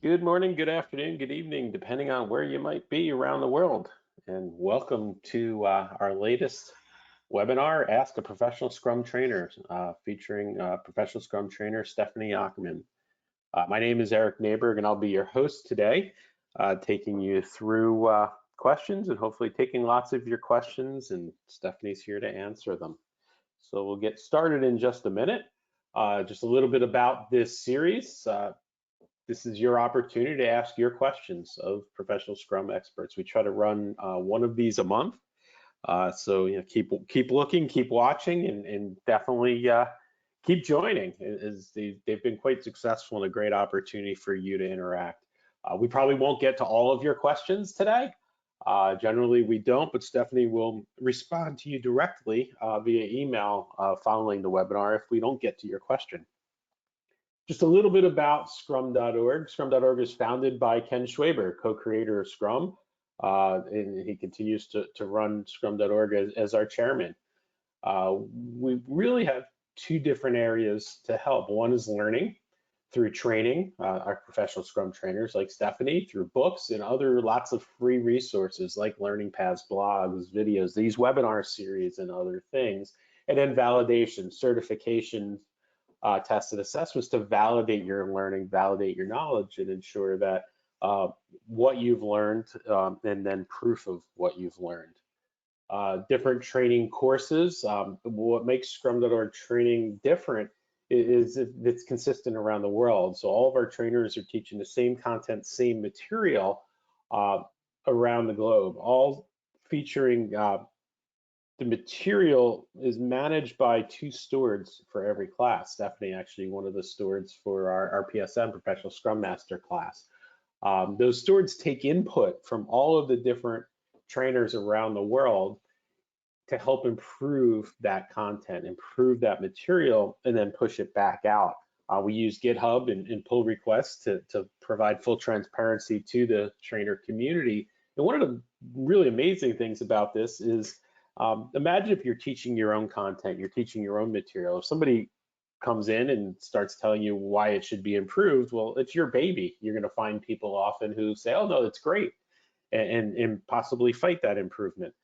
Good morning, good afternoon, good evening, depending on where you might be around the world. And welcome to our latest webinar, Ask a Professional Scrum Trainer, featuring professional Scrum trainer Stephanie Ockerman. My name is Eric Naberg, and I'll be your host today, taking you through questions and hopefully taking lots of your questions, and Stephanie's here to answer them. So we'll get started in just a minute. Just a little bit about this series. This is your opportunity to ask your questions of professional Scrum experts. We try to run one of these a month. So keep looking, keep watching, and definitely keep joining. As they've been quite successful and a great opportunity for you to interact. We probably won't get to all of your questions today. Generally, we don't, but Stephanie will respond to you directly via email following the webinar if we don't get to your question. Just a little bit about Scrum.org. Scrum.org is founded by Ken Schwaber, co-creator of Scrum, and he continues to run Scrum.org as our chairman. We really have two different areas to help. One is learning through training, our professional Scrum trainers like Stephanie, through books and other lots of free resources like learning paths, blogs, videos, these webinar series and other things. And then validation, certification, tested assessments to validate your learning, validate your knowledge, and ensure that what you've learned and then proof of what you've learned. Different training courses. What makes Scrum.org training different is it's consistent around the world. So all of our trainers are teaching the same content, same material around the globe, all featuring the material is managed by two stewards for every class. Stephanie, actually one of the stewards for our PSM, Professional Scrum Master class. Those stewards take input from all of the different trainers around the world to help improve that content, improve that material, and then push it back out. We use GitHub and pull requests to provide full transparency to the trainer community. And one of the really amazing things about this is imagine if you're teaching your own content, you're teaching your own material. If somebody comes in and starts telling you why it should be improved, well, it's your baby. You're going to find people often who say, oh, no, it's great, and possibly fight that improvement.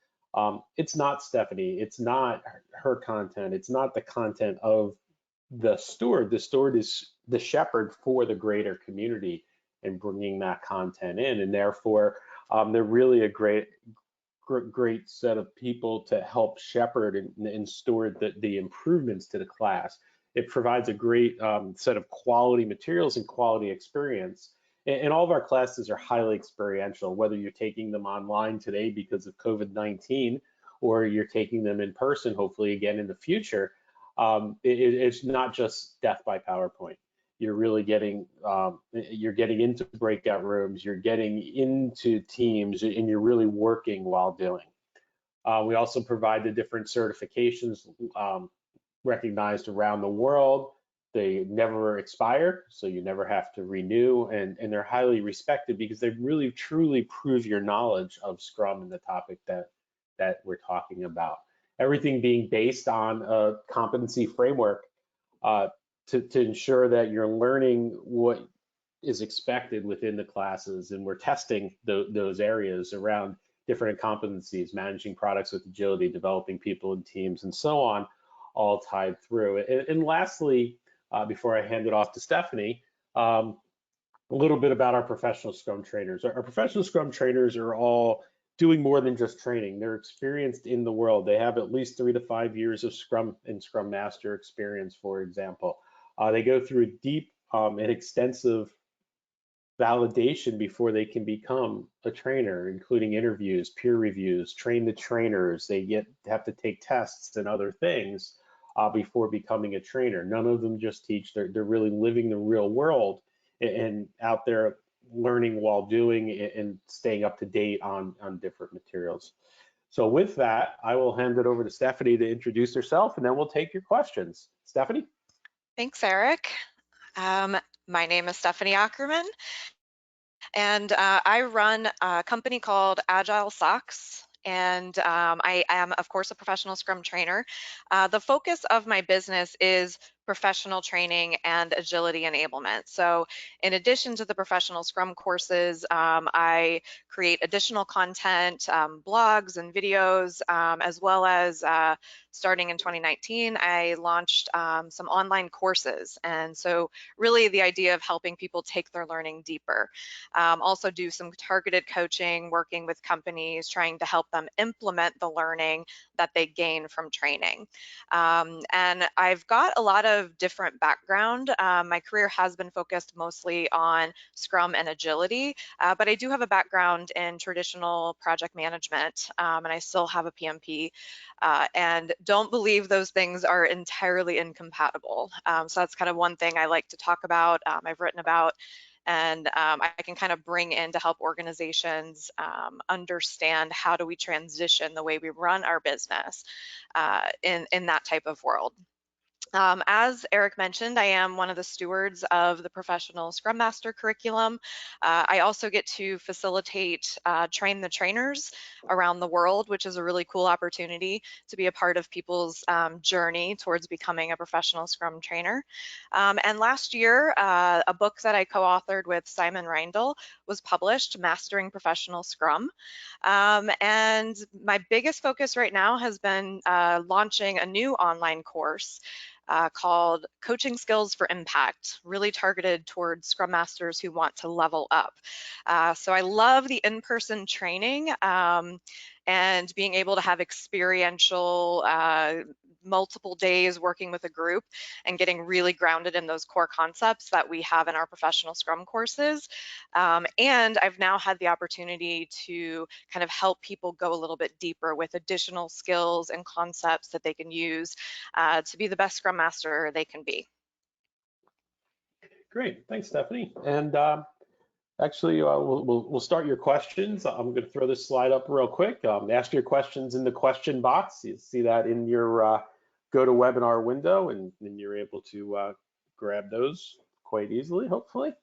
It's not Stephanie. It's not her content. It's not the content of the steward. The steward is the shepherd for the greater community and bringing that content in. And therefore, they're really a great set of people to help shepherd and steward the improvements to the class. It provides a great set of quality materials and quality experience. And all of our classes are highly experiential, whether you're taking them online today because of COVID-19 or you're taking them in person, hopefully again in the future. It's not just death by PowerPoint. You're really getting into breakout rooms, you're getting into teams, and you're really working while doing. We also provide the different certifications recognized around the world. They never expire, so you never have to renew, and they're highly respected because they really truly prove your knowledge of Scrum and the topic that we're talking about. Everything being based on a competency framework to ensure that you're learning what is expected within the classes, and we're testing those areas around different competencies, managing products with agility, developing people and teams, and so on, all tied through. And lastly, before I hand it off to Stephanie, a little bit about our professional Scrum trainers. Our professional Scrum trainers are all doing more than just training. They're experienced in the world. They have at least 3 to 5 years of Scrum and Scrum Master experience, for example. They go through deep and extensive validation before they can become a trainer, including interviews, peer reviews, train the trainers. They have to take tests and other things before becoming a trainer. None of them just teach. They're really living the real world and out there learning while doing and staying up to date on different materials. So with that, I will hand it over to Stephanie to introduce herself, and then we'll take your questions. Stephanie? Thanks, Eric. My name is Stephanie Ockerman, and I run a company called Agile Socks, and I am, of course, a professional Scrum trainer. The focus of my business is professional training, and agility enablement. So in addition to the professional Scrum courses, I create additional content, blogs and videos, as well as starting in 2019, I launched some online courses. And so really the idea of helping people take their learning deeper. Also do some targeted coaching, working with companies, trying to help them implement the learning that they gain from training. And I've got a lot of different background. My career has been focused mostly on Scrum and agility, but I do have a background in traditional project management, and I still have a PMP, and don't believe those things are entirely incompatible. So that's kind of one thing I like to talk about, I've written about, and I can kind of bring in to help organizations understand how do we transition the way we run our business in that type of world. As Eric mentioned, I am one of the stewards of the professional Scrum Master curriculum. I also get to facilitate train the trainers around the world, which is a really cool opportunity to be a part of people's journey towards becoming a professional Scrum trainer. And last year, a book that I co-authored with Simon Reindl was published, Mastering Professional Scrum. And my biggest focus right now has been launching a new online course called Coaching Skills for Impact, really targeted towards Scrum Masters who want to level up. So I love the in-person training and being able to have experiential multiple days working with a group and getting really grounded in those core concepts that we have in our professional Scrum courses. And I've now had the opportunity to kind of help people go a little bit deeper with additional skills and concepts that they can use to be the best Scrum Master they can be. Great, thanks, Stephanie. And actually, we'll start your questions. I'm going to throw this slide up real quick. Ask your questions in the question box. You see that in your GoToWebinar window, and then you're able to grab those quite easily, hopefully.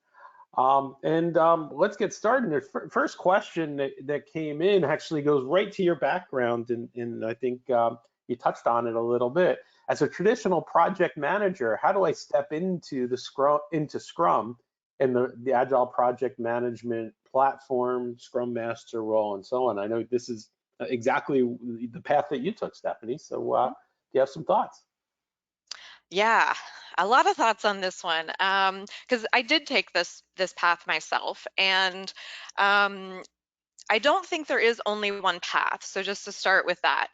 Let's get started. The first question that came in actually goes right to your background, and I think you touched on it a little bit. As a traditional project manager, how do I step into Scrum and the Agile project management platform, Scrum Master role, and so on? I know this is exactly the path that you took, Stephanie. So do you have some thoughts? Yeah, a lot of thoughts on this one because I did take this path myself, and I don't think there is only one path. So just to start with that.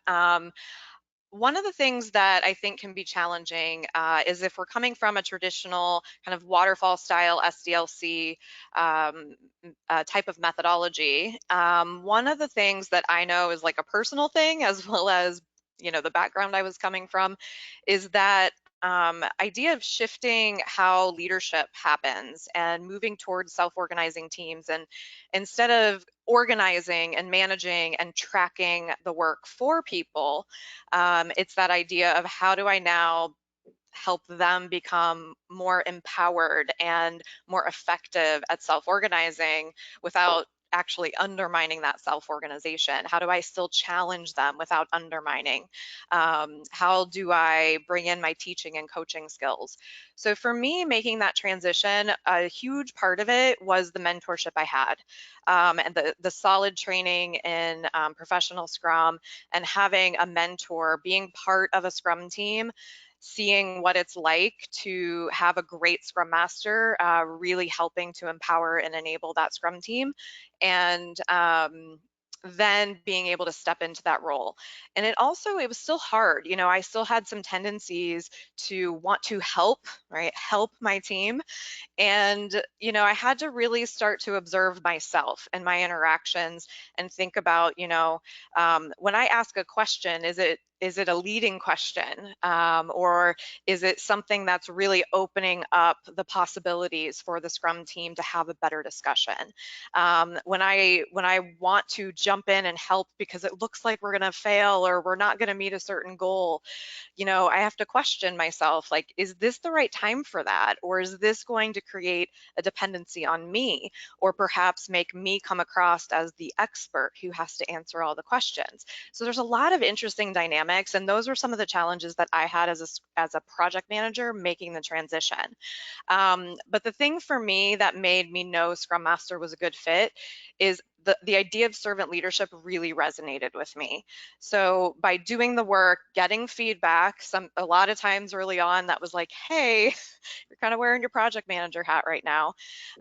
One of the things that I think can be challenging is if we're coming from a traditional kind of waterfall style SDLC type of methodology. One of the things that I know is like a personal thing, as well as the background I was coming from, is that idea of shifting how leadership happens and moving towards self-organizing teams, and instead of organizing and managing and tracking the work for people, it's that idea of how do I now help them become more empowered and more effective at self-organizing without actually undermining that self-organization? How do I still challenge them without undermining? How do I bring in my teaching and coaching skills? So for me, making that transition, a huge part of it was the mentorship I had, and the solid training in professional Scrum, and having a mentor, being part of a Scrum team, seeing what it's like to have a great Scrum Master, really helping to empower and enable that Scrum team, and then being able to step into that role. And it was still hard. I still had some tendencies to want to help, right? Help my team. And, I had to really start to observe myself and my interactions and think about, when I ask a question, is it a leading question, or is it something that's really opening up the possibilities for the Scrum team to have a better discussion? When I want to jump in and help because it looks like we're going to fail or we're not going to meet a certain goal, I have to question myself, like, is this the right time for that? Or is this going to create a dependency on me, or perhaps make me come across as the expert who has to answer all the questions? So there's a lot of interesting dynamics dynamics. And those were some of the challenges that I had as a project manager making the transition. But the thing for me that made me know Scrum Master was a good fit is the idea of servant leadership really resonated with me. So by doing the work, getting feedback, a lot of times early on that was like, hey, you're kind of wearing your project manager hat right now,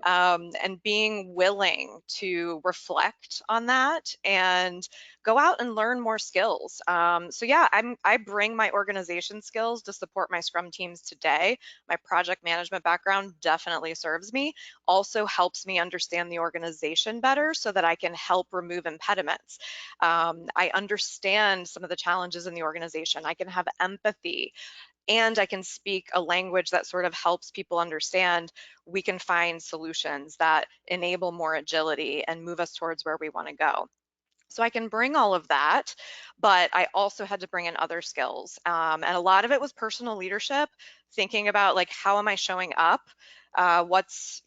and being willing to reflect on that and go out and learn more skills. So yeah, I bring my organization skills to support my Scrum teams today. My project management background definitely serves me, also helps me understand the organization better so that I can help remove impediments. I understand some of the challenges in the organization. I can have empathy, and I can speak a language that sort of helps people understand we can find solutions that enable more agility and move us towards where we want to go. So I can bring all of that, but I also had to bring in other skills. And a lot of it was personal leadership, thinking about like, how am I showing up? What's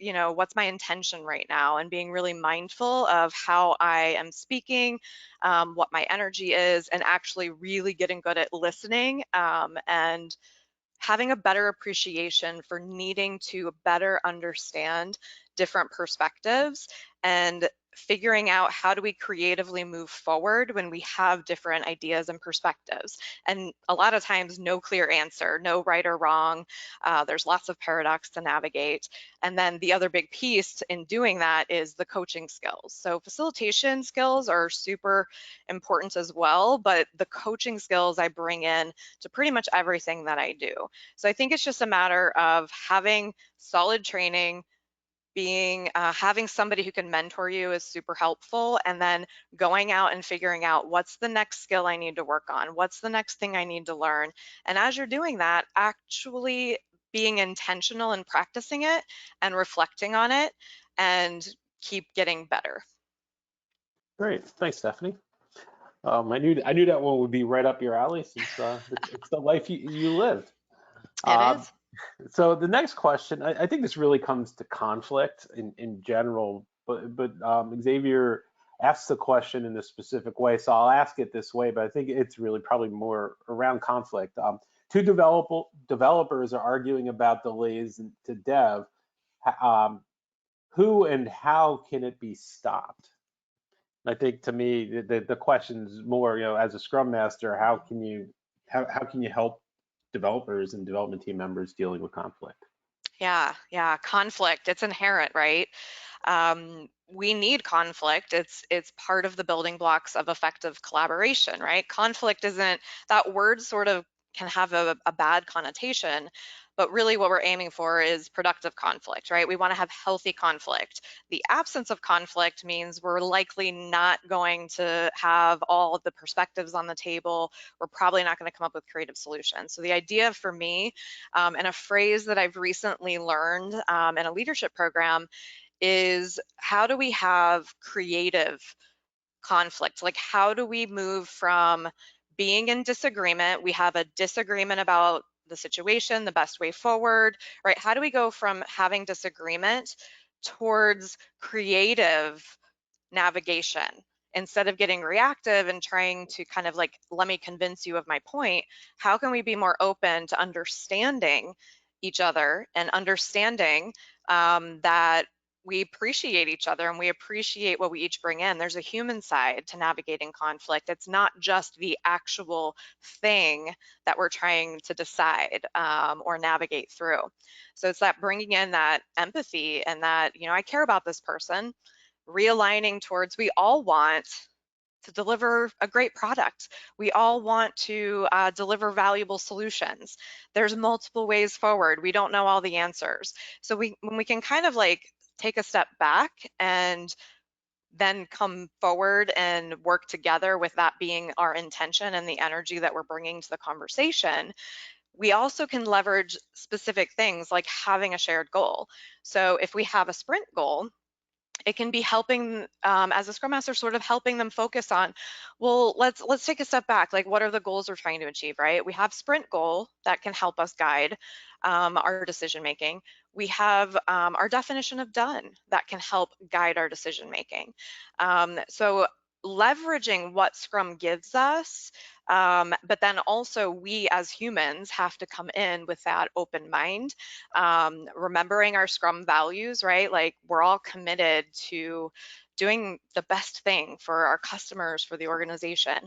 my intention right now? And being really mindful of how I am speaking, what my energy is, and actually really getting good at listening, and having a better appreciation for needing to better understand different perspectives and figuring out how do we creatively move forward when we have different ideas and perspectives. And a lot of times, no clear answer, no right or wrong. There's lots of paradox to navigate. And then the other big piece in doing that is the coaching skills. So facilitation skills are super important as well, but the coaching skills I bring in to pretty much everything that I do. So I think it's just a matter of having solid training, having somebody who can mentor you is super helpful, and then going out and figuring out what's the next skill I need to work on, what's the next thing I need to learn. And as you're doing that, actually being intentional and practicing it and reflecting on it and keep getting better. Great, thanks, Stephanie. I knew that one would be right up your alley since it's the life you lived. It Um, is. so the next question, I think this really comes to conflict in general, but Xavier asks the question in a specific way, so I'll ask it this way, but I think it's really probably more around conflict. Two developers are arguing about delays to dev. Um, who and how can it be stopped? I think to me the question is more, as a Scrum Master, how can you help developers and development team members dealing with conflict? Yeah, conflict. It's inherent, right? We need conflict. It's part of the building blocks of effective collaboration, right? Conflict isn't, that word sort of can have a bad connotation, but really what we're aiming for is productive conflict, right? We want to have healthy conflict. The absence of conflict means we're likely not going to have all of the perspectives on the table. We're probably not going to come up with creative solutions. So the idea for me, and a phrase that I've recently learned in a leadership program, is how do we have creative conflict? Like, how do we move from being in disagreement? We have a disagreement about the situation, the best way forward, right? How do we go from having disagreement towards creative navigation instead of getting reactive and trying to kind of like, let me convince you of my point? How can we be more open to understanding each other and understanding that we appreciate each other and we appreciate what we each bring in? There's a human side to navigating conflict. It's not just the actual thing that we're trying to decide or navigate through. So it's that bringing in that empathy and that, I care about this person, realigning towards, we all want to deliver a great product. We all want to deliver valuable solutions. There's multiple ways forward. We don't know all the answers. So when we can kind of like take a step back and then come forward and work together with that being our intention and the energy that we're bringing to the conversation, we also can leverage specific things like having a shared goal. So if we have a sprint goal, it can be helping, as a Scrum Master, sort of helping them focus on, well, let's take a step back. Like, what are the goals we're trying to achieve, right? We have sprint goal that can help us guide our decision making. We have our definition of done that can help guide our decision making. So leveraging what Scrum gives us, but then also we as humans have to come in with that open mind, remembering our Scrum values, right? Like we're all committed to doing the best thing for our customers, for the organization.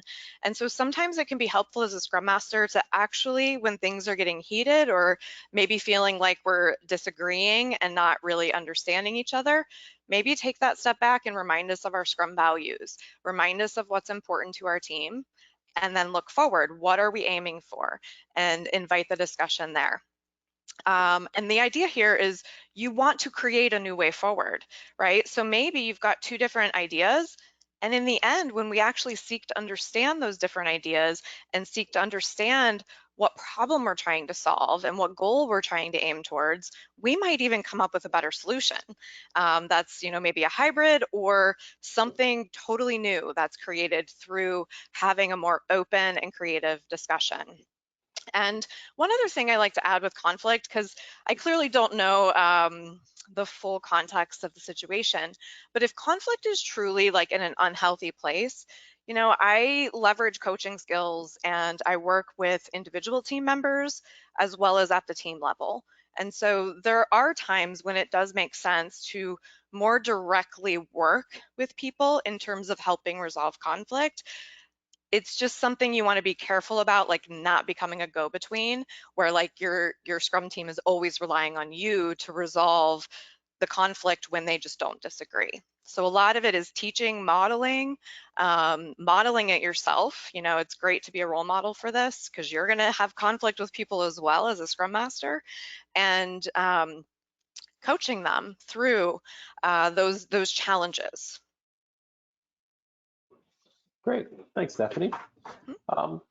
And so sometimes it can be helpful as a Scrum Master to actually, when things are getting heated or maybe feeling like we're disagreeing and not really understanding each other, maybe take that step back and remind us of our Scrum values, remind us of what's important to our team, and then look forward. What are we aiming for? And invite the discussion there. And the idea here is you want to create a new way forward, right? So maybe you've got two different ideas. And in the end, when we actually seek to understand those different ideas and seek to understand what problem we're trying to solve and what goal we're trying to aim towards, we might even come up with a better solution. That's, maybe a hybrid or something totally new that's created through having a more open and creative discussion. And one other thing I like to add with conflict, because I clearly don't know the full context of the situation, but if conflict is truly like in an unhealthy place, I leverage coaching skills and I work with individual team members as well as at the team level. And so there are times when it does make sense to more directly work with people in terms of helping resolve conflict. It's just something you want to be careful about, like not becoming a go-between where like your Scrum team is always relying on you to resolve the conflict when they just don't disagree. So a lot of it is teaching, modeling it yourself. It's great to be a role model for this because you're going to have conflict with people as well as a Scrum Master, and coaching them through those challenges. Great. Thanks, Stephanie.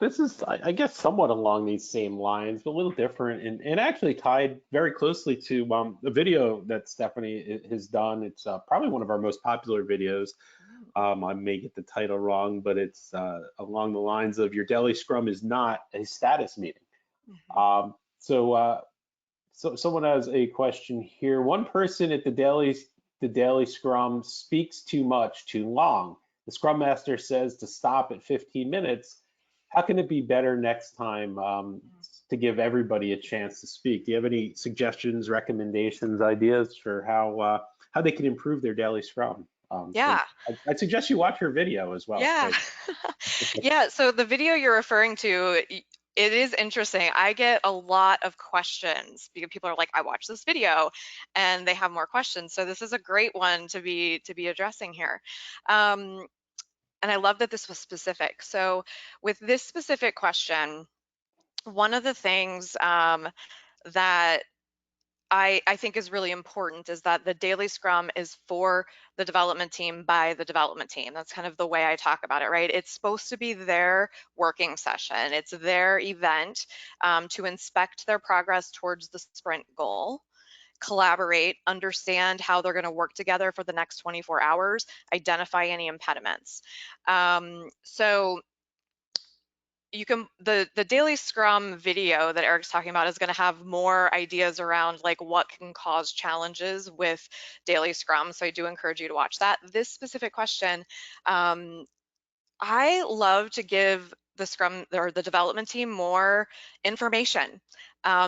This is, I guess, somewhat along these same lines, but a little different, and actually tied very closely to a video that Stephanie has done. It's probably one of our most popular videos. I may get the title wrong, but it's along the lines of "Your daily Scrum is not a status meeting." Mhm. So someone has a question here. One person at the daily Scrum speaks too much, too long. The Scrum Master says to stop at 15 minutes. How can it be better next time to give everybody a chance to speak? Do you have any suggestions, recommendations, ideas for how they can improve their daily Scrum? So Yeah. I'd suggest you watch your video as well. Yeah. But Yeah, so the video you're referring to, it is interesting. I get a lot of questions because people are like, I watched this video and they have more questions. So this is a great one to be addressing here. Um, and I love that this was specific. So with this specific question, one of the things that I think is really important is that the daily scrum is for the development team by the development team. That's kind of the way I talk about it, right? It's supposed to be their working session. It's their event to inspect their progress towards the sprint goal, collaborate, understand how they're going to work together for the next 24 hours, identify any impediments. So you can the daily scrum video that Eric's talking about is going to have more ideas around like what can cause challenges with daily scrum, so I do encourage you to watch that. This specific question, I love to give the scrum or the development team more information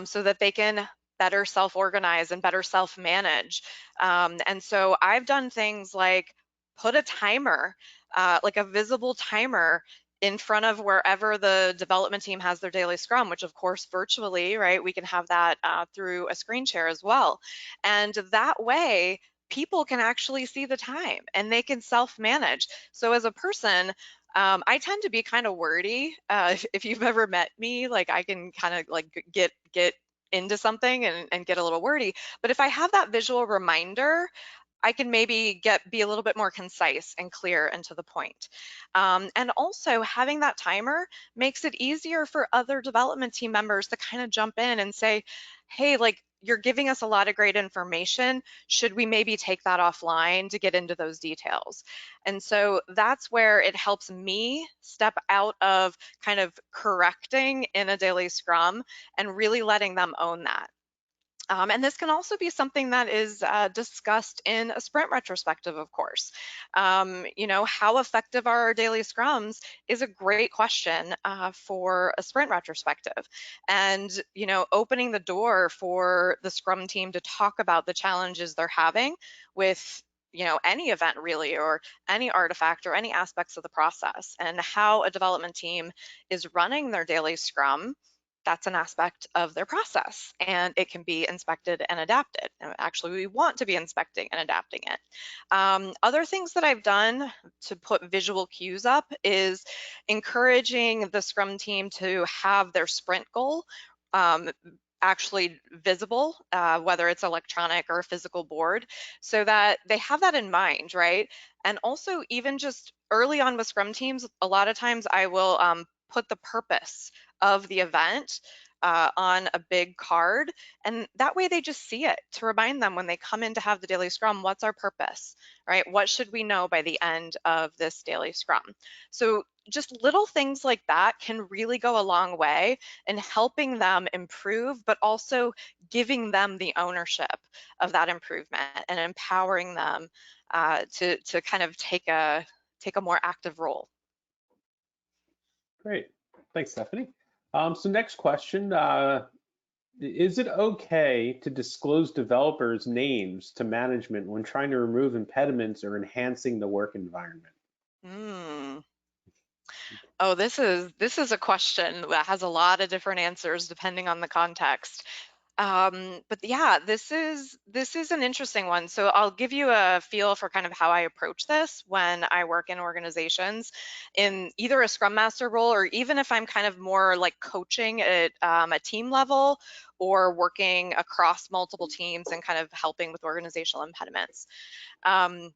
so that they can better self-organize and better self-manage. And so I've done things like put a timer, like a visible timer in front of wherever the development team has their daily scrum, which of course virtually, right? We can have that through a screen share as well. And that way, people can actually see the time and they can self-manage. So as a person, I tend to be kind of wordy. If you've ever met me, like I can kind of like get into something and get a little wordy. But if I have that visual reminder, I can maybe be a little bit more concise and clear and to the point. And also having that timer makes it easier for other development team members to kind of jump in and say, hey, like you're giving us a lot of great information. Should we maybe take that offline to get into those details? And so that's where it helps me step out of kind of correcting in a daily scrum and really letting them own that. And this can also be something that is discussed in a sprint retrospective, of course. How effective are our daily scrums is a great question for a sprint retrospective. And, opening the door for the scrum team to talk about the challenges they're having with any event really, or any artifact or any aspects of the process, and how a development team is running their daily scrum. That's an aspect of their process, and it can be inspected and adapted. Actually, we want to be inspecting and adapting it. Other things that I've done to put visual cues up is encouraging the Scrum team to have their sprint goal um, actually visible, whether it's electronic or a physical board, so that they have that in mind, right? And also, even just early on with Scrum teams, a lot of times I will put the purpose of the event on a big card, and that way they just see it to remind them when they come in to have the daily scrum, what's our purpose, right? What should we know by the end of this daily scrum? So just little things like that can really go a long way in helping them improve, but also giving them the ownership of that improvement and empowering them to kind of take a more active role. Great. Thanks, Stephanie. So next question, is it okay to disclose developers' names to management when trying to remove impediments or enhancing the work environment? Mm. Oh, this is a question that has a lot of different answers depending on the context. But yeah, this is an interesting one. So I'll give you a feel for kind of how I approach this when I work in organizations in either a Scrum Master role, or even if I'm kind of more like coaching at a team level, or working across multiple teams and kind of helping with organizational impediments. Um,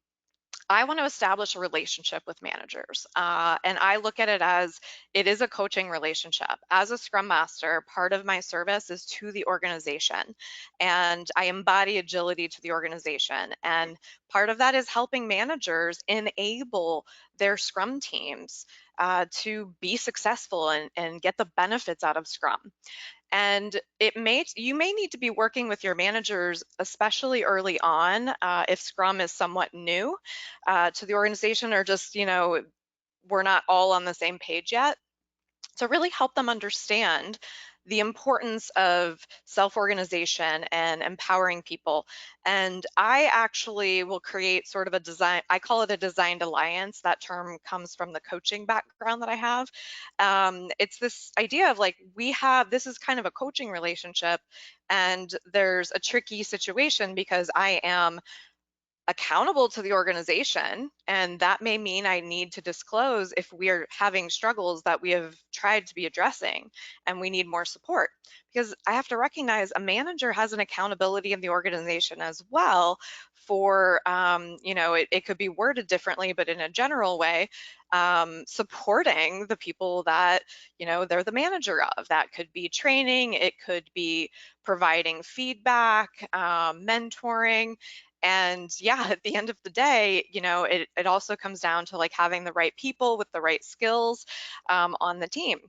I want to establish a relationship with managers. And I look at it as it is a coaching relationship. As a Scrum Master, part of my service is to the organization, and I embody agility to the organization. And part of that is helping managers enable their Scrum teams to be successful and get the benefits out of Scrum. And you may need to be working with your managers, especially early on, if Scrum is somewhat new to the organization, or just, we're not all on the same page yet, to really help them understand the importance of self-organization and empowering people. And I actually will create sort of a design, I call it a designed alliance. That term comes from the coaching background that I have. It's this idea of like, this is kind of a coaching relationship, and there's a tricky situation because I am accountable to the organization, and that may mean I need to disclose if we are having struggles that we have tried to be addressing and we need more support. Because I have to recognize a manager has an accountability in the organization as well for, it could be worded differently, but in a general way, supporting the people that, they're the manager of. That could be training, it could be providing feedback, mentoring. And yeah, at the end of the day, it also comes down to like having the right people with the right skills on the team.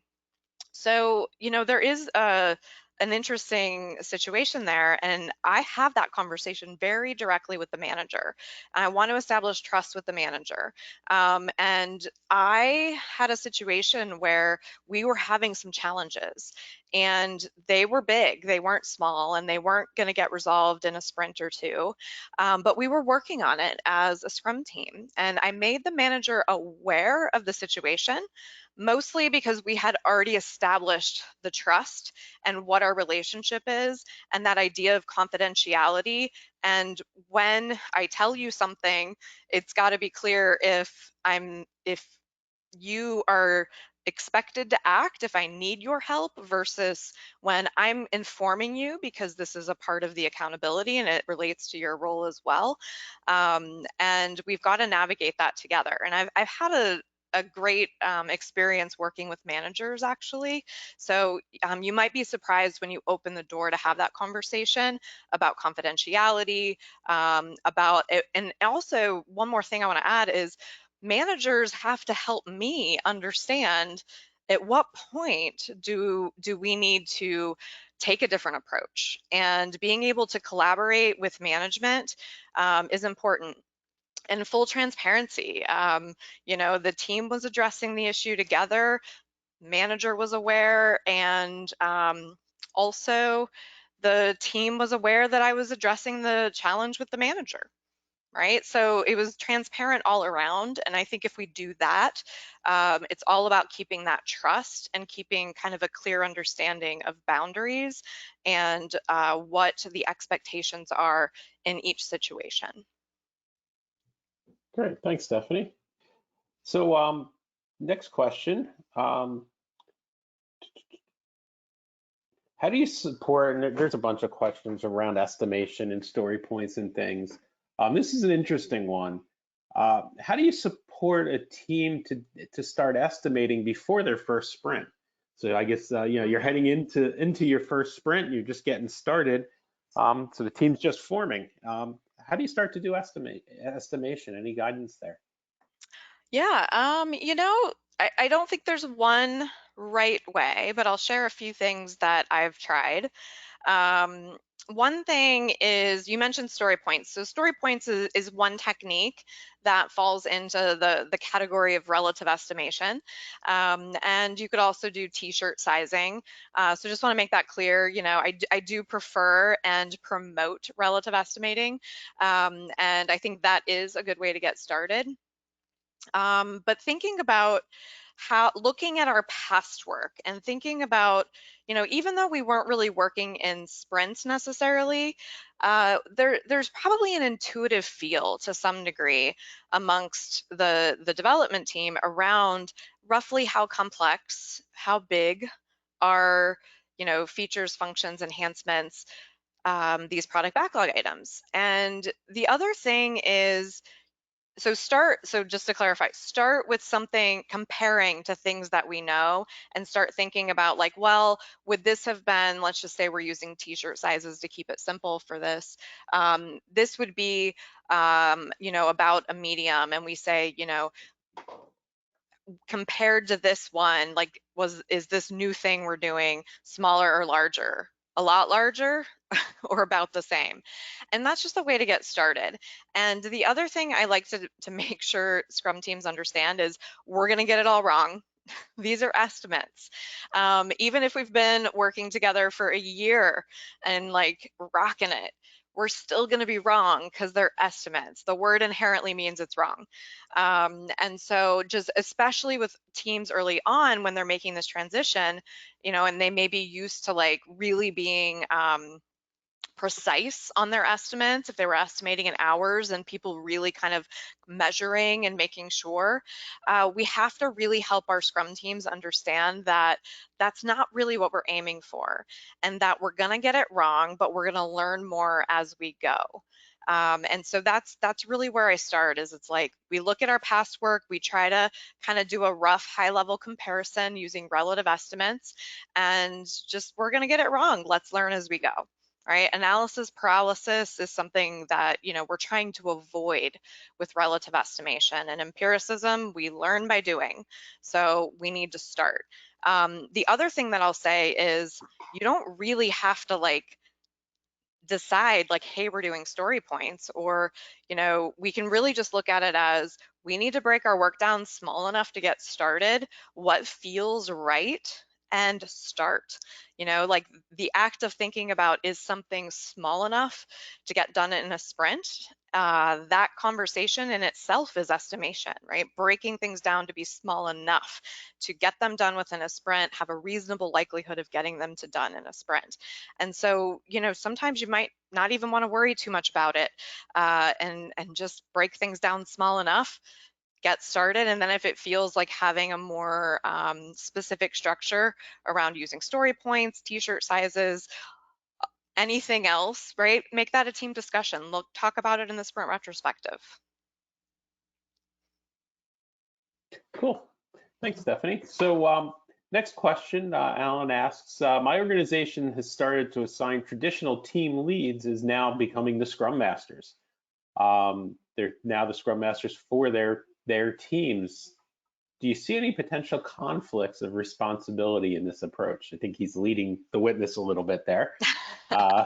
So, there is an interesting situation there, and I have that conversation very directly with the manager. I want to establish trust with the manager. And I had a situation where we were having some challenges, and they were big, they weren't small, and they weren't going to get resolved in a sprint or two. But we were working on it as a Scrum team, and I made the manager aware of the situation, mostly because we had already established the trust and what our relationship is, and that idea of confidentiality. And when I tell you something, it's got to be clear if you are expected to act if I need your help, versus when I'm informing you because this is a part of the accountability and it relates to your role as well. And we've got to navigate that together. And I've had a great experience working with managers, actually. So you might be surprised when you open the door to have that conversation about confidentiality, about it. And also, one more thing I want to add is managers have to help me understand at what point do we need to take a different approach? And being able to collaborate with management is important. And full transparency, the team was addressing the issue together, manager was aware, and also the team was aware that I was addressing the challenge with the manager. Right? So it was transparent all around. And I think if we do that, it's all about keeping that trust and keeping kind of a clear understanding of boundaries and what the expectations are in each situation. Great, thanks, Stephanie. So next question. How do you support, and there's a bunch of questions around estimation and story points and things. This is an interesting one. How do you support a team to start estimating before their first sprint? So I guess you're heading into your first sprint, you're just getting started. So the team's just forming. How do you start to do estimation? Any guidance there? Yeah, I don't think there's one right way, but I'll share a few things that I've tried. Um, One thing is you mentioned story points. So story points is one technique that falls into the category of relative estimation. And you could also do t-shirt sizing. So just want to make that clear. I do prefer and promote relative estimating. And I think that is a good way to get started. But thinking about how looking at our past work and thinking about, even though we weren't really working in sprints necessarily, there's probably an intuitive feel to some degree amongst the development team around roughly how complex, how big are, features, functions, enhancements, these product backlog items. And the other thing is, so just to clarify, start with something comparing to things that we know and start thinking about like, well, would this have been, let's just say we're using t-shirt sizes to keep it simple for this. This would be, about a medium, and we say, compared to this one, like, is this new thing we're doing smaller or larger? A lot larger or about the same? And that's just a way to get started. And the other thing I like to make sure Scrum teams understand is we're going to get it all wrong. These are estimates. Even if we've been working together for a year and like rocking it, we're still going to be wrong because they're estimates. The word inherently means it's wrong. And so just especially with teams early on when they're making this transition, and they may be used to like really being precise on their estimates, if they were estimating in hours and people really kind of measuring and making sure, we have to really help our Scrum teams understand that that's not really what we're aiming for, and that we're going to get it wrong, but we're going to learn more as we go. And so that's really where I start. Is it's like we look at our past work, we try to kind of do a rough high level comparison using relative estimates, and just we're going to get it wrong. Let's learn as we go. Right? Analysis paralysis is something that, we're trying to avoid with relative estimation. And empiricism, we learn by doing. So we need to start. The other thing that I'll say is you don't really have to like decide like, hey, we're doing story points, or, we can really just look at it as we need to break our work down small enough to get started, what feels right, and start. Like the act of thinking about is something small enough to get done in a sprint. That conversation in itself is estimation, right? Breaking things down to be small enough to get them done within a sprint, have a reasonable likelihood of getting them to done in a sprint. And so, sometimes you might not even want to worry too much about it, and just break things down small enough, get started. And then if it feels like having a more specific structure around using story points, t-shirt sizes, anything else, right? Make that a team discussion. Talk about it in the sprint retrospective. Cool. Thanks, Stephanie. So next question, Alan asks, my organization has started to assign traditional team leads is now becoming the Scrum Masters. They're now the Scrum Masters for their teams. do you see any potential conflicts of responsibility in this approach? I think he's leading the witness a little bit there. Uh,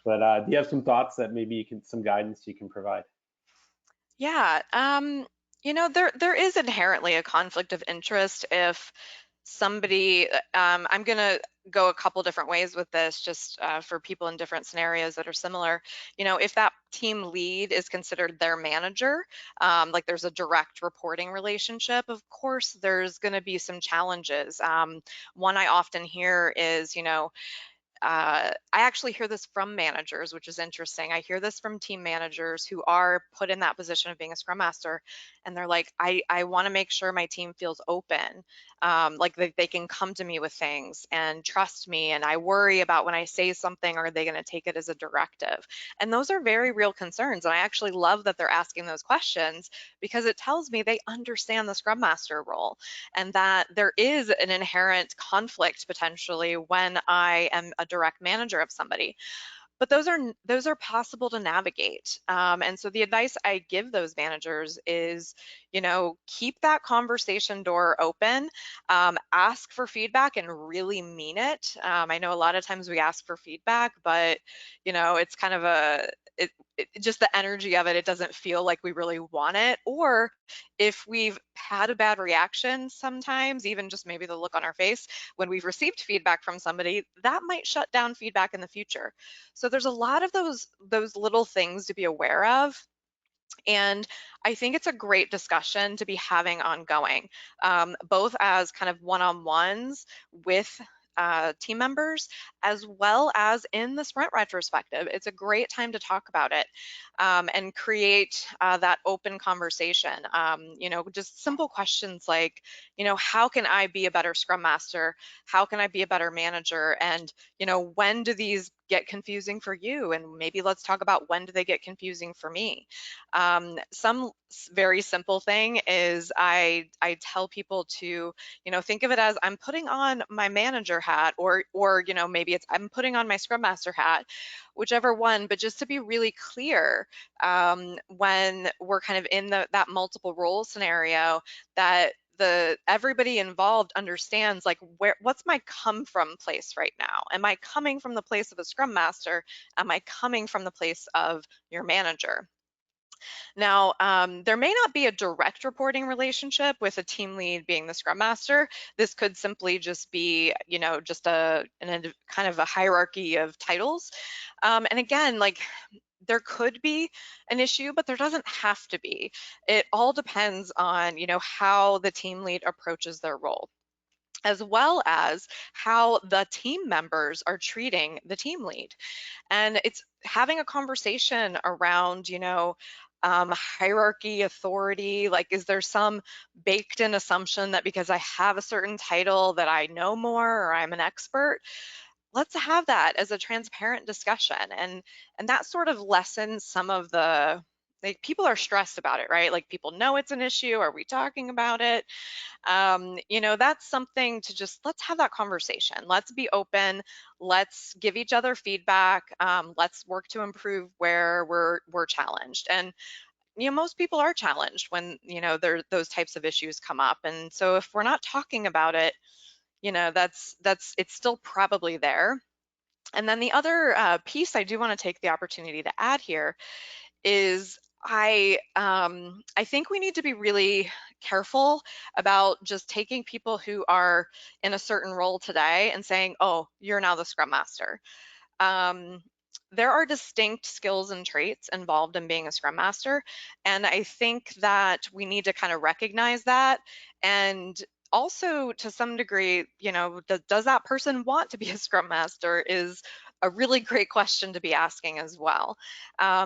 but do you have some thoughts that maybe some guidance you can provide? Yeah, there is inherently a conflict of interest if somebody, I'm gonna go a couple different ways with this, just for people in different scenarios that are similar. If that team lead is considered their manager, like there's a direct reporting relationship, of course, there's gonna be some challenges. One I often hear is, I actually hear this from managers, which is interesting. I hear this from team managers who are put in that position of being a scrum master, and they're like, I want to make sure my team feels open, like they can come to me with things and trust me, and I worry about when I say something, are they going to take it as a directive? And those are very real concerns, and I actually love that they're asking those questions because it tells me they understand the scrum master role and that there is an inherent conflict potentially when I am a direct manager of somebody. But those are possible to navigate. And so the advice I give those managers is, keep that conversation door open, ask for feedback and really mean it. I know a lot of times we ask for feedback, but it's kind of just the energy of it. It doesn't feel like we really want it. Or if we've had a bad reaction, sometimes even just maybe the look on our face when we've received feedback from somebody, that might shut down feedback in the future. So there's a lot of those little things to be aware of. And I think it's a great discussion to be having ongoing, both as kind of one-on-ones with team members, as well as in the sprint retrospective. It's a great time to talk about it, and create that open conversation. Just simple questions like, how can I be a better scrum master? How can I be a better manager? And, when do these get confusing for you? And maybe let's talk about when do they get confusing for me? Some very simple thing is I tell people to, think of it as I'm putting on my manager hat, or maybe it's I'm putting on my scrum master hat, whichever one, but just to be really clear, when we're kind of in that multiple role scenario, that the everybody involved understands, like, what's my come from place right now? Am I coming from the place of a scrum master? Am I coming from the place of your manager? Now, there may not be a direct reporting relationship with a team lead being the scrum master. This could simply just be, just kind of a hierarchy of titles. And again, like, there could be an issue, but there doesn't have to be. It all depends on, how the team lead approaches their role, as well as how the team members are treating the team lead. And it's having a conversation around, hierarchy, authority. Like, is there some baked in assumption that because I have a certain title that I know more or I'm an expert? Let's have that as a transparent discussion. And that sort of lessens some of the, like, people are stressed about it, right? Like, people know it's an issue. Are we talking about it? That's something to just, let's have that conversation. Let's be open. Let's give each other feedback. Let's work to improve where we're challenged. And most people are challenged when those types of issues come up. And so if we're not talking about it, that's it's still probably there. And then the other piece I do want to take the opportunity to add here is I think we need to be really careful about just taking people who are in a certain role today and saying, oh, you're now the scrum master. um, there are distinct skills and traits involved in being a scrum master, and I think that we need to kind of recognize that. And also, to some degree, does that person want to be a scrum master is a really great question to be asking as well.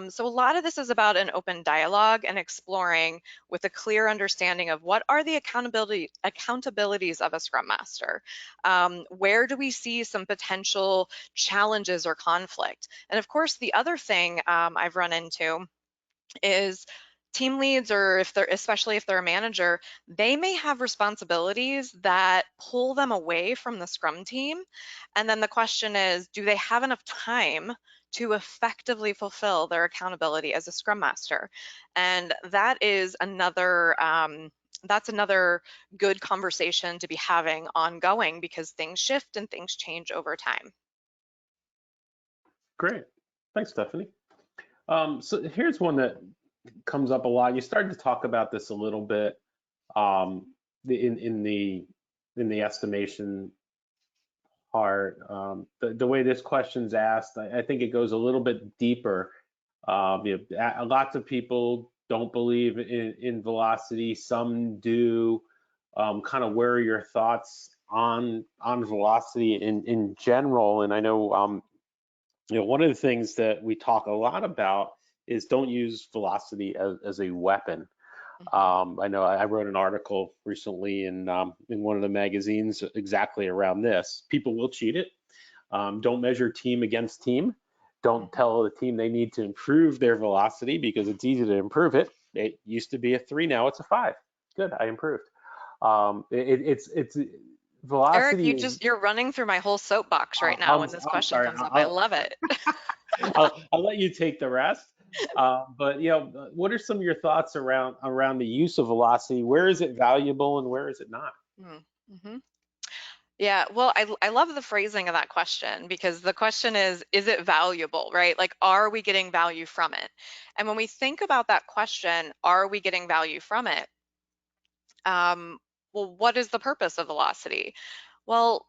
So a lot of this is about an open dialogue and exploring with a clear understanding of what are the accountabilities of a scrum master. Where do we see some potential challenges or conflict? And of course, the other thing I've run into is team leads, or if they're, especially if they're a manager, they may have responsibilities that pull them away from the scrum team. And then the question is, do they have enough time to effectively fulfill their accountability as a scrum master? And that is another that's another good conversation to be having ongoing, because things shift and things change over time. Great. Thanks, Stephanie. So here's one that comes up a lot. You started to talk about this a little bit um, in the estimation part. The way this question's asked, I think it goes a little bit deeper. Lots of people don't believe in velocity. Some do. Kind of where are your thoughts on velocity in general? And I know one of the things that we talk a lot about is don't use velocity as a weapon. Mhm. I know I wrote an article recently in one of the magazines exactly around this. People will cheat it. Don't measure team against team. Don't Mhm. tell the team they need to improve their velocity because it's easy to improve it. It used to be a 3, now it's a 5. Good, I improved. It's Eric, velocity is. you're running through my whole soapbox right now when this I'm question sorry. comes up. I love it. I'll let you take the rest. But what are some of your thoughts around the use of velocity? Where is it valuable and where is it not? Mm-hmm. Yeah, well, I love the phrasing of that question, because the question is it valuable, right? Like, are we getting value from it? And when we think about that question, are we getting value from it? Um, well, what is the purpose of velocity? Well,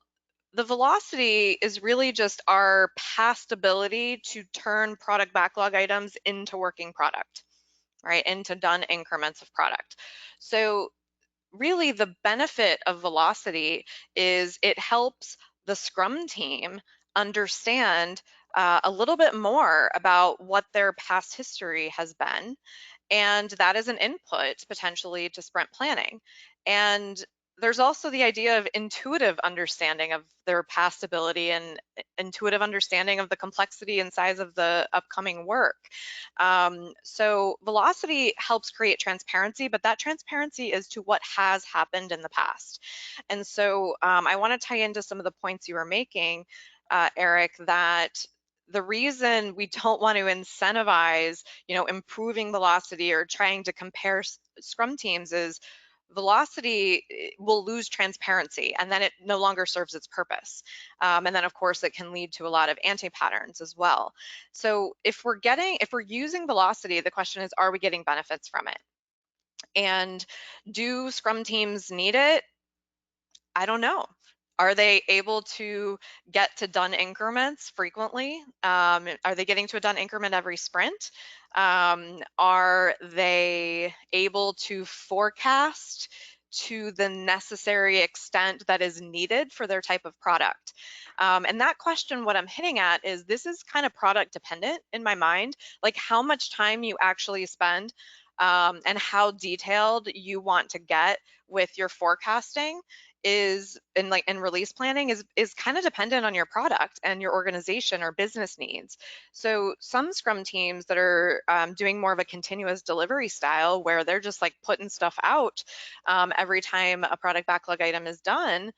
the velocity is really just our past ability to turn product backlog items into working product, right? Into done increments of product. So really the benefit of velocity is it helps the Scrum team understand a little bit more about what their past history has been, and that is an input potentially to sprint planning. And there's also the idea of intuitive understanding of their past ability and intuitive understanding of the complexity and size of the upcoming work. So velocity helps create transparency, but that transparency is to what has happened in the past. And so I want to tie into some of the points you were making, Eric, that the reason we don't want to incentivize, improving velocity or trying to compare Scrum teams is velocity will lose transparency, and then it no longer serves its purpose. And then of course it can lead to a lot of anti-patterns as well. So if we're using velocity, the question is, are we getting benefits from it? And do Scrum teams need it? I don't know. Are they able to get to done increments frequently? Are they getting to a done increment every sprint? Are they able to forecast to the necessary extent that is needed for their type of product? And that question, what I'm hitting at is, this is kind of product dependent in my mind, like how much time you actually spend and how detailed you want to get with your forecasting is in release planning is kind of dependent on your product and your organization or business needs. So some Scrum teams that are doing more of a continuous delivery style, where they're just like putting stuff out every time a product backlog item is done,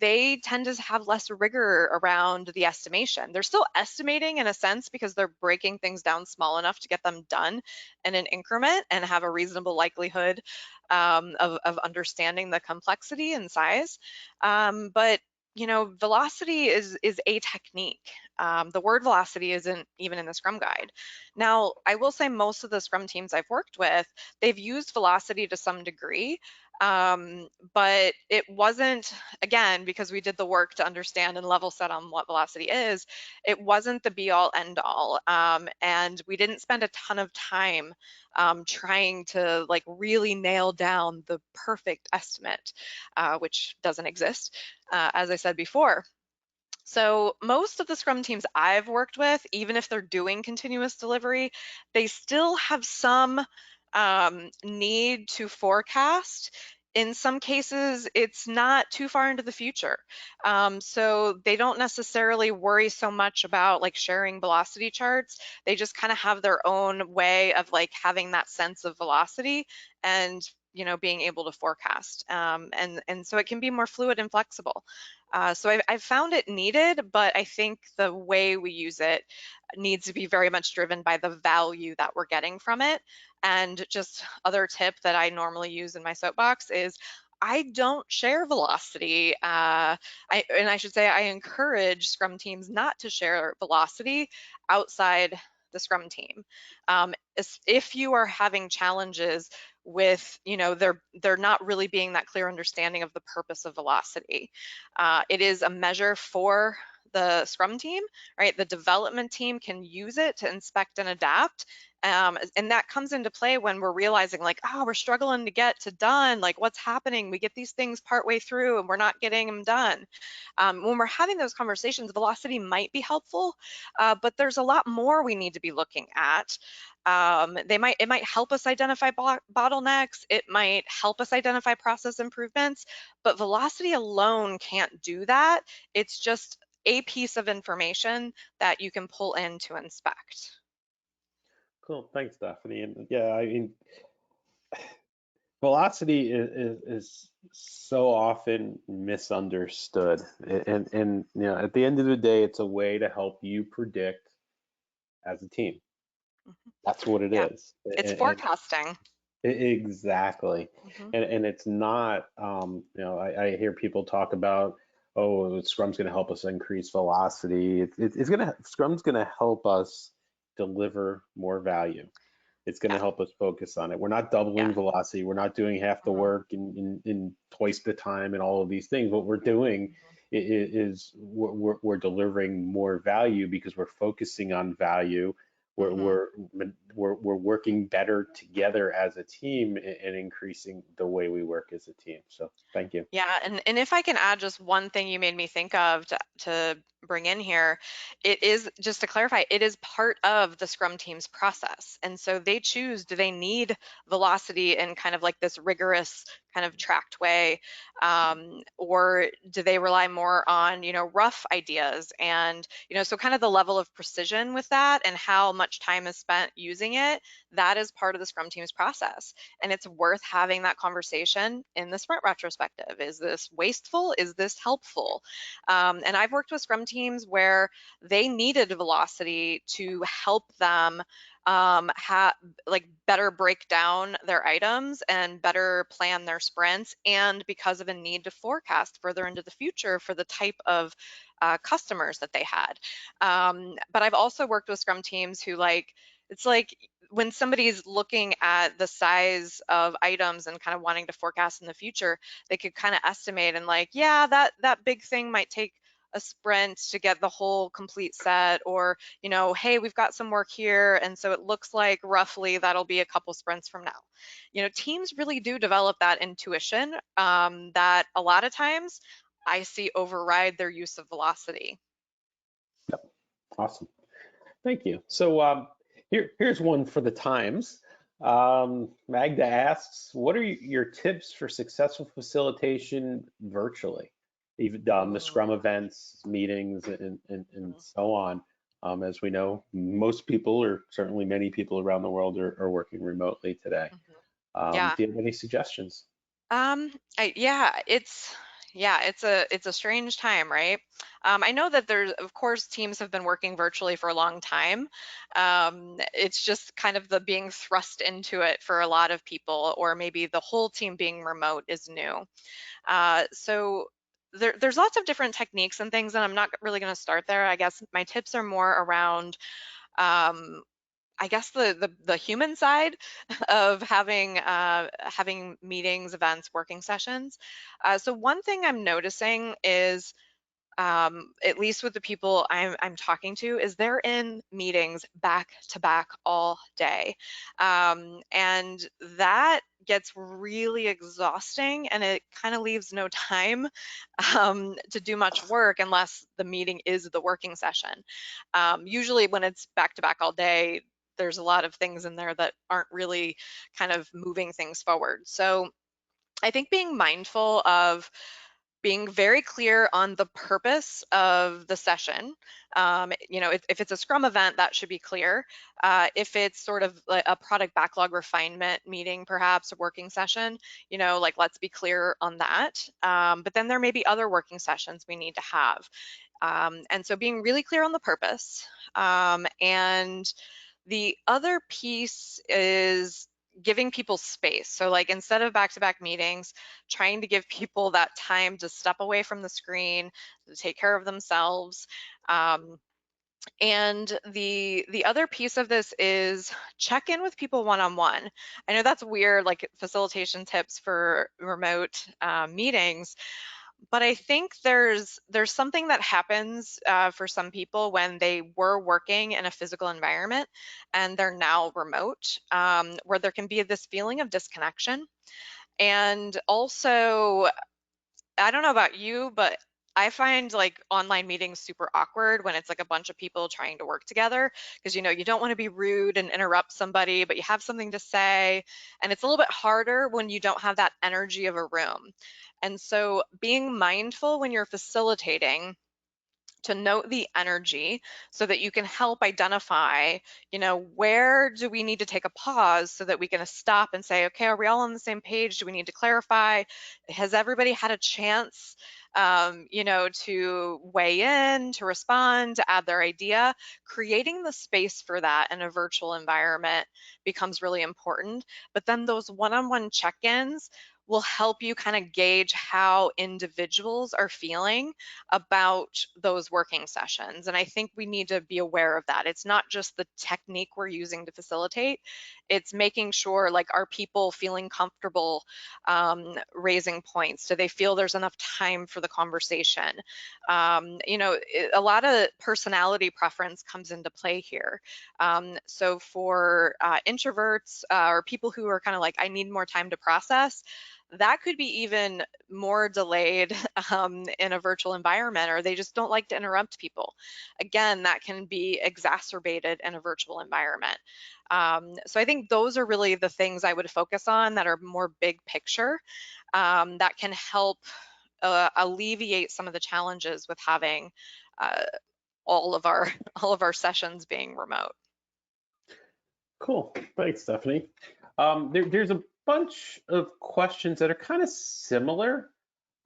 they tend to have less rigor around the estimation. They're still estimating in a sense, because they're breaking things down small enough to get them done in an increment and have a reasonable likelihood of understanding the complexity and size. But velocity is a technique. The word velocity isn't even in the Scrum guide. Now, I will say most of the Scrum teams I've worked with, they've used velocity to some degree, but it wasn't, again, because we did the work to understand and level set on what velocity is, it wasn't the be all end all. And we didn't spend a ton of time trying to like really nail down the perfect estimate, which doesn't exist, as I said before. So most of the Scrum teams I've worked with, even if they're doing continuous delivery, they still have some need to forecast. In some cases, it's not too far into the future. So they don't necessarily worry so much about like sharing velocity charts. They just kind of have their own way of like having that sense of velocity. And being able to forecast. And so it can be more fluid and flexible. So I've found it needed, but I think the way we use it needs to be very much driven by the value that we're getting from it. And just other tip that I normally use in my soapbox is I don't share velocity. And I should say I encourage Scrum teams not to share velocity outside the Scrum team. If you are having challenges with, they're not really being that clear understanding of the purpose of velocity. It is a measure for the Scrum team, right? The development team can use it to inspect and adapt. And that comes into play when we're realizing like, oh, we're struggling to get to done. Like what's happening? We get these things partway through and we're not getting them done. When we're having those conversations, velocity might be helpful, but there's a lot more we need to be looking at. It might help us identify bottlenecks. It might help us identify process improvements, but velocity alone can't do that. It's just a piece of information that you can pull in to inspect. Cool. Thanks, Stephanie. And yeah, I mean, velocity is so often misunderstood. And at the end of the day, it's a way to help you predict as a team. Mhm. That's what it Yeah, is. it's forecasting. Exactly. Mhm. And it's not, I hear people talk about, oh, Scrum's going to help us increase velocity. Scrum's going to help us deliver more value. It's going to Yeah, help us focus on it. We're not doubling yeah. velocity. We're not doing half the Mhm. work in twice the time and all of these things. What we're doing is we're delivering more value because we're focusing on value. We're, Mhm. we're, we're working better together as a team and increasing the way we work as a team. So thank you. Yeah, and if I can add just one thing you made me think of to bring in here, it is just to clarify, it is part of the Scrum team's process. And so they choose, do they need velocity in kind of like this rigorous kind of tracked way, or do they rely more on, rough ideas and, so kind of the level of precision with that and how much time is spent using it, that is part of the Scrum team's process. And it's worth having that conversation in the sprint retrospective. Is this wasteful? Is this helpful? And I've worked with Scrum teams where they needed velocity to help them like better break down their items and better plan their sprints, and because of a need to forecast further into the future for the type of customers that they had. But I've also worked with Scrum teams who it's like when somebody's looking at the size of items and kind of wanting to forecast in the future, they could kind of estimate and like, yeah, that big thing might take a sprint to get the whole complete set, or, hey, we've got some work here, and so it looks like roughly that'll be a couple sprints from now. Teams really do develop that intuition that a lot of times I see override their use of velocity. Yep. Awesome. Thank you. So here's one for the times. Magda asks, what are your tips for successful facilitation virtually? Even the Scrum Mm, events, meetings, and mhm, so on. As we know, most people, or certainly many people around the world, are working remotely today. mhm. Yeah. Do you have any suggestions? It's a strange time, right? I know that there's, of course, teams have been working virtually for a long time. It's just kind of the being thrust into it for a lot of people, or maybe the whole team being remote is new. So there's lots of different techniques and things, and I'm not really going to start there. I guess my tips are more around um, I guess the human side of having meetings, events, working sessions. So one thing I'm noticing is at least with the people I'm talking to, is they're in meetings back to back all day. And that gets really exhausting, and it kind of leaves no time to do much work unless the meeting is the working session. Usually when it's back to back all day, there's a lot of things in there that aren't really kind of moving things forward. So I think being mindful of being very clear on the purpose of the session. If it's a Scrum event, that should be clear. If it's sort of like a product backlog refinement meeting, perhaps a working session, like let's be clear on that. But then there may be other working sessions we need to have. And so being really clear on the purpose. And the other piece is giving people space. So like instead of back-to-back meetings, trying to give people that time to step away from the screen, to take care of themselves. And the other piece of this is check in with people one-on-one. I know that's weird, like facilitation tips for remote meetings, but I think there's something that happens for some people when they were working in a physical environment and they're now remote, where there can be this feeling of disconnection. And also, I don't know about you, but I find like online meetings super awkward when it's like a bunch of people trying to work together because you don't want to be rude and interrupt somebody, but you have something to say. And it's a little bit harder when you don't have that energy of a room. And so being mindful when you're facilitating to note the energy so that you can help identify, where do we need to take a pause so that we can stop and say, okay, are we all on the same page? Do we need to clarify? Has everybody had a chance, to weigh in, to respond, to add their idea? Creating the space for that in a virtual environment becomes really important. But then those one-on-one check-ins will help you kind of gauge how individuals are feeling about those working sessions. And I think we need to be aware of that. It's not just the technique we're using to facilitate, it's making sure, like, are people feeling comfortable raising points? Do they feel there's enough time for the conversation? A lot of personality preference comes into play here. So for introverts or people who are kind of like, I need more time to process, that could be even more delayed in a virtual environment, or they just don't like to interrupt people. Again, that can be exacerbated in a virtual environment. So I think those are really the things I would focus on that are more big picture, that can help alleviate some of the challenges with having uh, all of our all of our sessions being remote. Cool. Thanks, Stephanie. There's a bunch of questions that are kind of similar.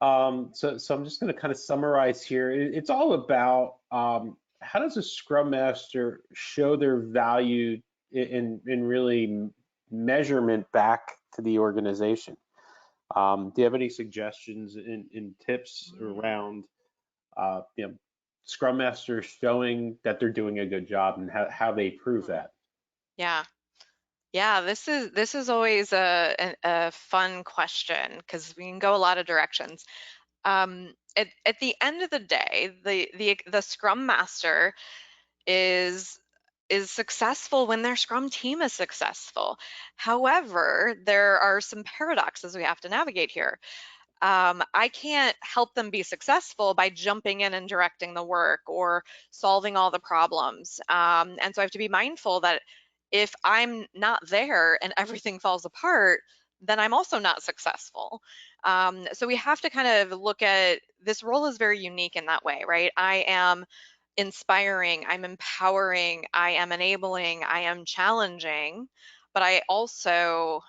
So I'm just going to kind of summarize here. It's all about how does a Scrum Master show their value in really measurement back to the organization? Do you have any suggestions in tips around Scrum Masters showing that they're doing a good job and how they prove that? Yeah. Yeah, this is always a fun question because we can go a lot of directions. At the end of the day, the Scrum Master is is successful when their Scrum team is successful. However, there are some paradoxes we have to navigate here. I can't help them be successful by jumping in and directing the work or solving all the problems. And so I have to be mindful that if I'm not there and everything falls apart, then I'm also not successful. So we have to kind of look at this role is very unique in that way, right? I am inspiring, I'm empowering, I am enabling, I am challenging, but I also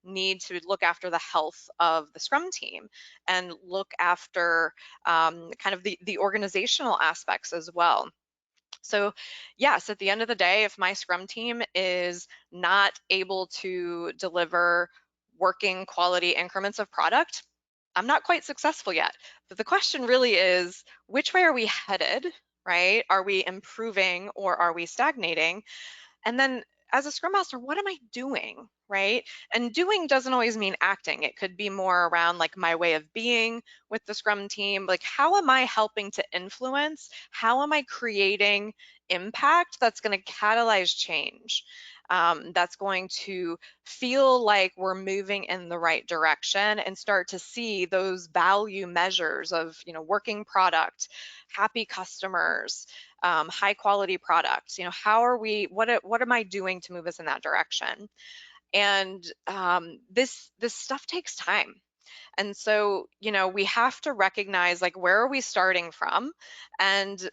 need to look after the health of the Scrum team and look after kind of the organizational aspects as well. So yes, at the end of the day, if my Scrum team is not able to deliver working quality increments of product, I'm not quite successful yet. But the question really is, which way are we headed, right? Are we improving or are we stagnating? And then as a Scrum Master, what am I doing, right? And doing doesn't always mean acting. It could be more around like my way of being with the Scrum team. Like, how am I helping to influence? How am I creating impact that's going to catalyze change? That's going to feel like we're moving in the right direction and start to see those value measures of, working product, happy customers, high quality products. How are we? What am I doing to move us in that direction? And this stuff takes time. And so, we have to recognize, like, where are we starting from? And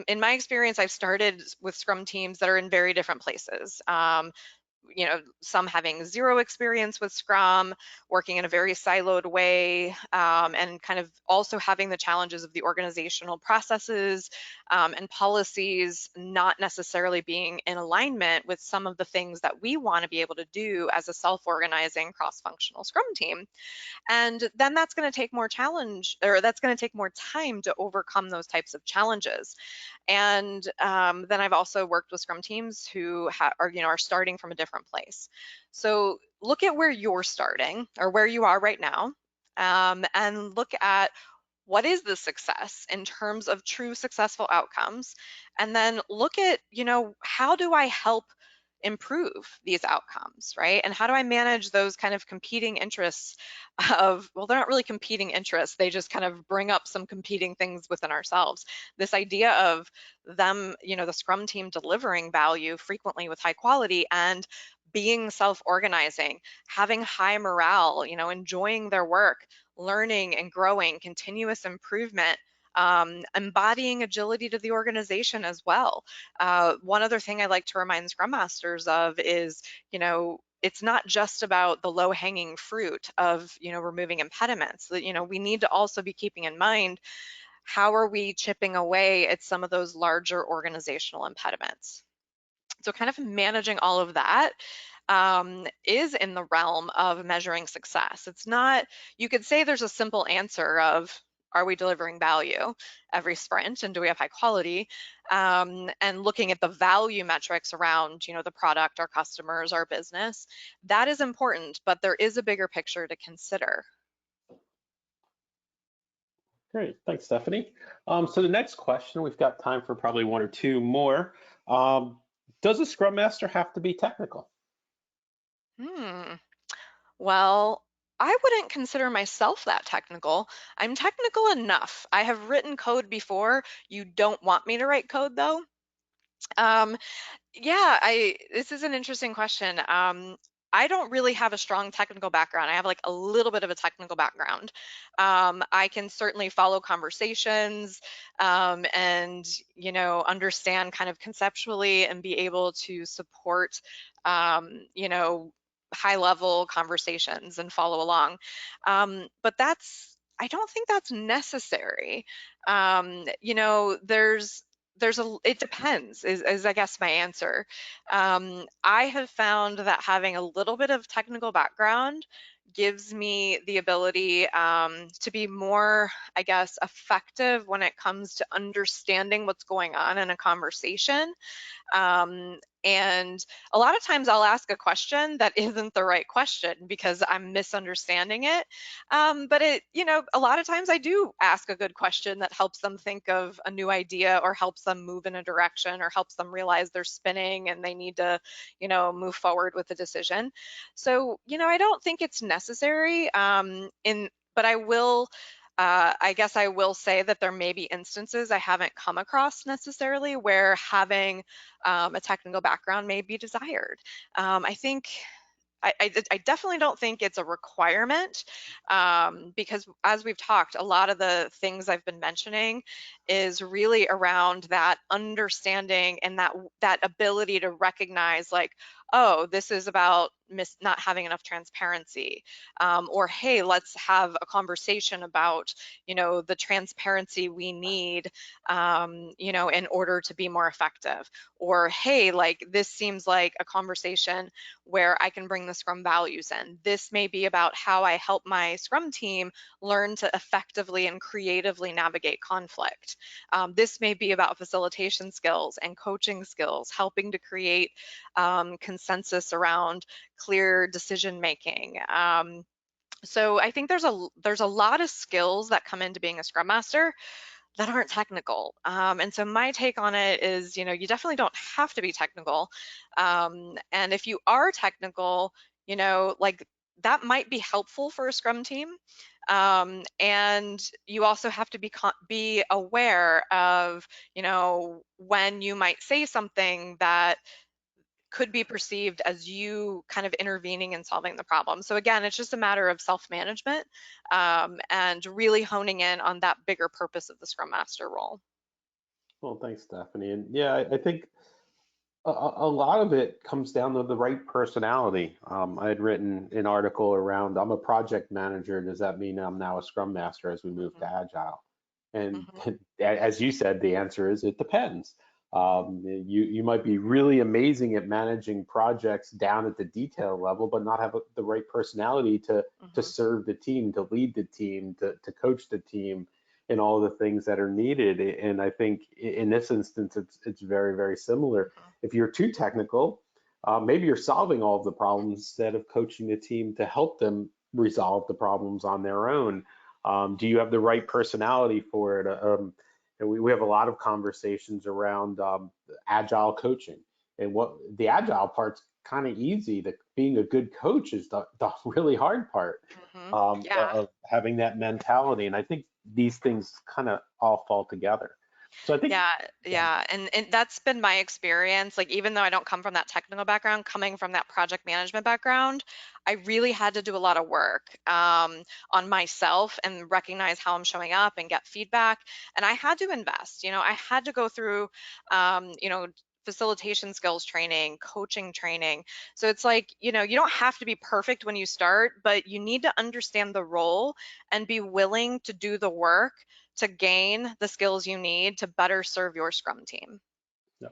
in my experience, I've started with Scrum teams that are in very different places. Some having zero experience with Scrum, working in a very siloed way, and kind of also having the challenges of the organizational processes and policies not necessarily being in alignment with some of the things that we want to be able to do as a self-organizing cross-functional Scrum team. And then that's going to take more challenge, or that's going to take more time to overcome those types of challenges. And then I've also worked with Scrum teams who are starting from a different place. So look at where you're starting, or where you are right now, and look at what is the success in terms of true successful outcomes, and then look at, how do I help improve these outcomes, right? And how do I manage those kind of competing interests of, well, they're not really competing interests, they just kind of bring up some competing things within ourselves. This idea of them, the Scrum team delivering value frequently with high quality, and being self-organizing, having high morale, enjoying their work, learning and growing, continuous improvement, embodying agility to the organization as well. One other thing I like to remind Scrum Masters of is, it's not just about the low-hanging fruit of, removing impediments. That, we need to also be keeping in mind, how are we chipping away at some of those larger organizational impediments? So kind of managing all of that is in the realm of measuring success. It's not, you could say there's a simple answer of, are we delivering value every sprint, and do we have high quality? And looking at the value metrics around, the product, our customers, our business, that is important, but there is a bigger picture to consider. Great, thanks, Stephanie. So the next question, we've got time for probably one or two more. Um, does a Scrum Master have to be technical? Hmm. Well, I wouldn't consider myself that technical. I'm technical enough. I have written code before. You don't want me to write code though. Um, yeah, this is an interesting question. I don't really have a strong technical background. I have like a little bit of a technical background. I can certainly follow conversations, and understand kind of conceptually, and be able to support high level conversations and follow along. But I don't think that's necessary. It depends, is I guess my answer. I have found that having a little bit of technical background gives me the ability to be more, I guess, effective when it comes to understanding what's going on in a conversation. And a lot of times I'll ask a question that isn't the right question because I'm misunderstanding it. But a lot of times I do ask a good question that helps them think of a new idea, or helps them move in a direction, or helps them realize they're spinning and they need to, move forward with the decision. So, I don't think it's necessary. But I guess I will say that there may be instances I haven't come across necessarily where having a technical background may be desired. I think I definitely don't think it's a requirement, because as we've talked, a lot of the things I've been mentioning is really around that understanding, and that ability to recognize, like, oh, this is about not having enough transparency, or hey, let's have a conversation about, the transparency we need, in order to be more effective, or hey, like, this seems like a conversation where I can bring the Scrum values in. This may be about how I help my Scrum team learn to effectively and creatively navigate conflict. This may be about facilitation skills and coaching skills, helping to create consensus around clear decision making. So I think there's a lot of skills that come into being a Scrum Master that aren't technical. And so my take on it is, you definitely don't have to be technical. And if you are technical, like, that might be helpful for a Scrum team. And you also have to be aware of, when you might say something that could be perceived as you kind of intervening and solving the problem. So again, it's just a matter of self-management, and really honing in on that bigger purpose of the Scrum Master role. Well, thanks, Stephanie. And yeah, I think a lot of it comes down to the right personality. I had written an article around, I'm a project manager. Does that mean I'm now a Scrum Master as we move to Mhm, Agile? And mhm, as you said, the answer is it depends. You might be really amazing at managing projects down at the detail level, but not have the right personality to mhm, serve the team, to lead the team, to coach the team in all the things that are needed. And I think in this instance, it's very, very similar. mhm, If you're too technical, maybe you're solving all of the problems instead of coaching the team to help them resolve the problems on their own. Do you have the right personality for it? And we have a lot of conversations around agile coaching, and what the agile part's kind of easy. Being a good coach is the really hard part, mhm. Yeah. of having that mentality. And I think these things kind of all fall together. So I think, Yeah, yeah, yeah, and that's been my experience. Like even though I don't come from that technical background, coming from that project management background, I really had to do a lot of work on myself and recognize how I'm showing up and get feedback. And I had to invest. I had to go through, facilitation skills training, coaching training. So it's like, you don't have to be perfect when you start, but you need to understand the role and be willing to do the work to gain the skills you need to better serve your Scrum team. yeah,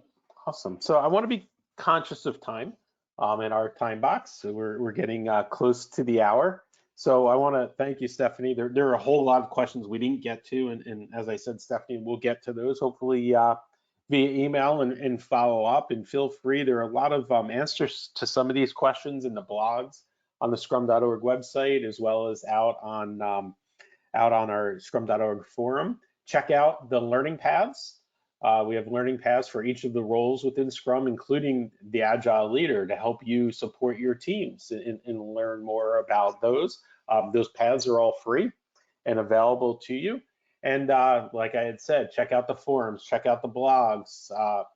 awesome. So I want to be conscious of time, in our time box. So we're getting close to the hour. So I want to thank you, Stephanie. There are a whole lot of questions we didn't get to, and as I said, Stephanie, we'll get to those hopefully via email and follow up. And feel free. There are a lot of answers to some of these questions in the blogs on the Scrum.org website, as well as out on our Scrum.org forum. Check out the learning paths. We have learning paths for each of the roles within Scrum, including the Agile leader, to help you support your teams and learn more about those. Those paths are all free and available to you. And like I had said, check out the forums, check out the blogs,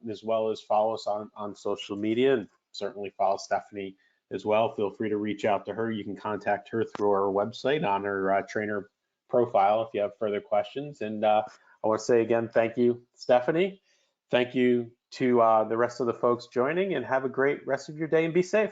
as well as follow us on social media, and certainly follow Stephanie as well. Feel free to reach out to her. You can contact her through our website on her trainer profile if you have further questions. And I want to say again, thank you, Stephanie. Thank you to the rest of the folks joining, and have a great rest of your day and be safe.